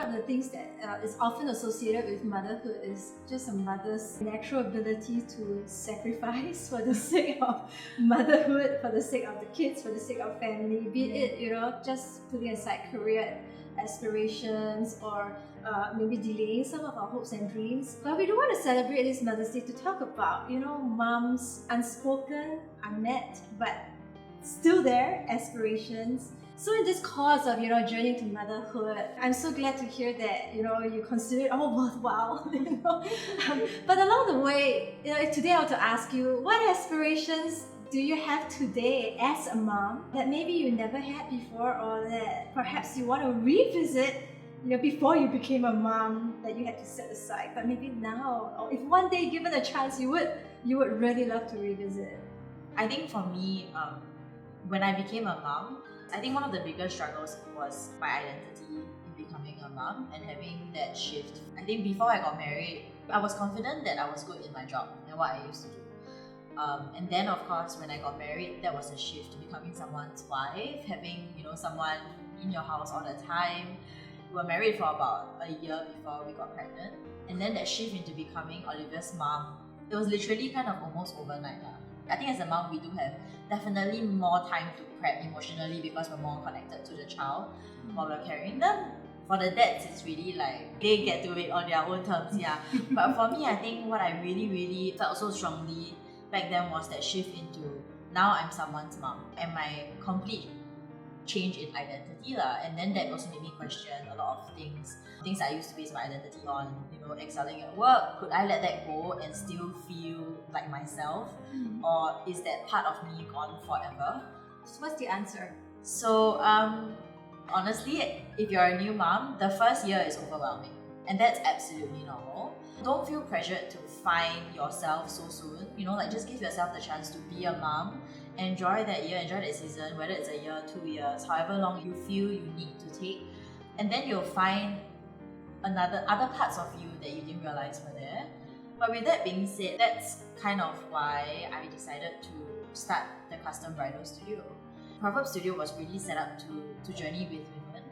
of the things that is often associated with motherhood is just a mother's natural ability to sacrifice for the sake of motherhood, for the sake of the kids, for the sake of family, be it, just putting aside career aspirations or maybe delaying some of our hopes and dreams. But we do want to celebrate this Mother's Day to talk about, mom's unspoken, unmet, but still there aspirations. So in this cause of, journeying to motherhood, I'm so glad to hear that, you consider it all worthwhile, But along the way, today I want to ask you, what aspirations do you have today as a mom that maybe you never had before, or that perhaps you want to revisit, before you became a mom, that you had to set aside, but maybe now, or if one day given a chance, you would really love to revisit? I think for me, when I became a mom, I think one of the biggest struggles was my identity in becoming a mom and having that shift. I think before I got married, I was confident that I was good in my job and what I used to do. And then of course, when I got married, that was a shift to becoming someone's wife, having, someone in your house all the time. We were married for about a year before we got pregnant. And then that shift into becoming Olivia's mom, it was literally kind of almost overnight. I think as a mom, we do have definitely more time to prep emotionally because we're more connected to the child while we're carrying them. For the dads, it's really like they get to it on their own terms, yeah. But for me, I think what I really, really felt so strongly back then was that shift into now I'm someone's mom and my complete change in identity and then that also made me question a lot of things I used to base my identity on, excelling at work. Could I let that go and still feel like myself, or is that part of me gone forever? So what's the answer? So honestly, if you're a new mom, the first year is overwhelming, and that's absolutely normal. Don't feel pressured to find yourself so soon, just give yourself the chance to be a mom. Enjoy that year, enjoy that season, whether it's a year, 2 years, however long you feel you need to take. And then you'll find other parts of you that you didn't realize were there. But with that being said, that's kind of why I decided to start the custom bridal studio. Proverbs Studio was really set up to journey with women.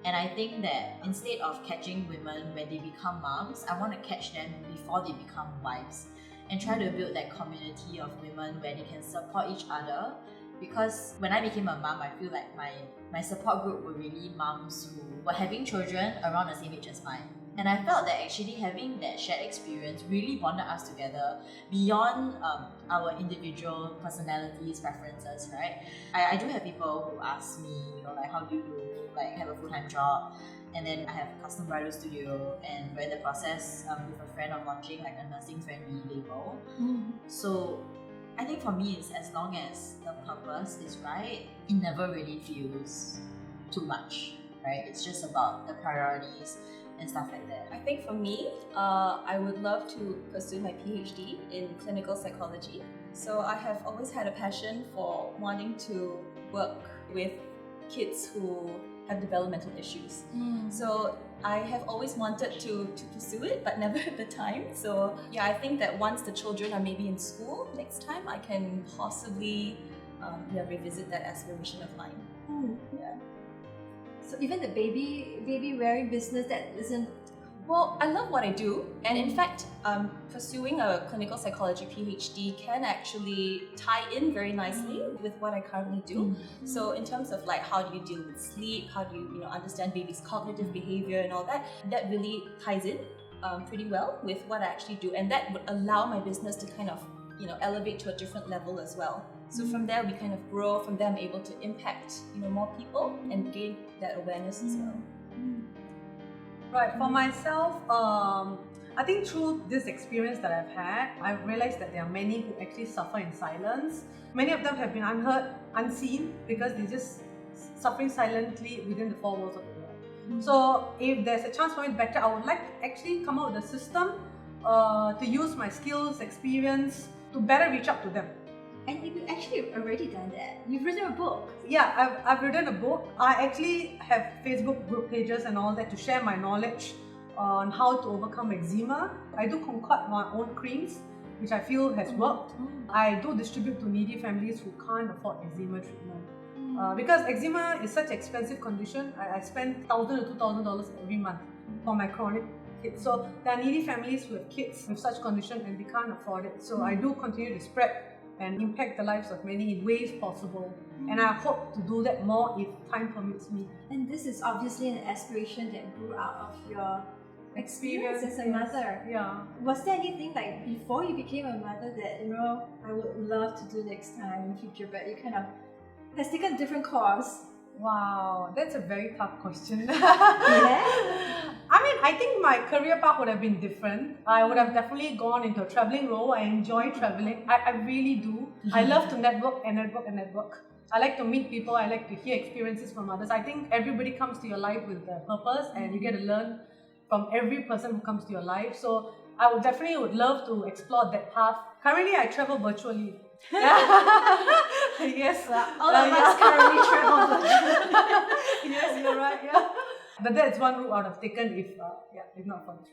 And I think that instead of catching women when they become moms, I want to catch them before they become wives, and try to build that community of women where they can support each other. Because when I became a mom, I feel like my support group were really moms who were having children around the same age as mine. And I felt that actually having that shared experience really bonded us together beyond our individual personalities, preferences, right? I do have people who ask me, how do you have a full-time job? And then I have a custom bridal studio, and we're in the process with a friend of launching a nursing-friendly label. So I think for me, it's as long as the purpose is right, it never really feels too much, right? It's just about the priorities and stuff like that. I think for me, I would love to pursue my PhD in clinical psychology. So I have always had a passion for wanting to work with kids who have developmental issues. So I have always wanted to pursue it, but never had the time. So yeah, I think that once the children are maybe in school next time, I can possibly revisit that aspiration of mine. Yeah. So even the baby wearing business, that isn't... Well, I love what I do, and in fact, pursuing a clinical psychology PhD can actually tie in very nicely with what I currently do. So in terms of how do you deal with sleep, how do you understand baby's cognitive behavior and all that, that really ties in pretty well with what I actually do, and that would allow my business to kind of elevate to a different level as well. So from there we kind of grow, from there I'm able to impact more people and gain that awareness as well. Right, for myself, I think through this experience that I've had, I've realized that there are many who actually suffer in silence. Many of them have been unheard, unseen, because they're just suffering silently within the four walls of the world. So if there's a chance for me better, I would like to actually come up with a system to use my skills, experience to better reach out to them. And you've actually already done that. You've written a book. Yeah, I've written a book. I actually have Facebook group pages and all that to share my knowledge on how to overcome eczema. I do concoct my own creams, which I feel has worked. I do distribute to needy families who can't afford eczema treatment. Because eczema is such an expensive condition, I spend $1,000 to $2,000 every month for my chronic kids. So there are needy families who have kids with such condition and they can't afford it. So I do continue to spread and impact the lives of many in ways possible. And I hope to do that more if time permits me. And this is obviously an aspiration that grew out of your experience as a yes. mother. Yeah. Was there anything like before you became a mother that, you know, I would love to do next time in future, but you kind of has taken a different course? Wow, that's a very tough question. Yeah? I mean, I think my career path would have been different. I would have definitely gone into a traveling role. I enjoy traveling. I really do. I love to network and network and network. I like to meet people. I like to hear experiences from others. I think everybody comes to your life with a purpose and you get to learn from every person who comes to your life. So I would definitely love to explore that path. Currently, I travel virtually. Yes. All of us currently travel virtually. Yes, you're right. Yeah. But that's one route I would have taken if not for this.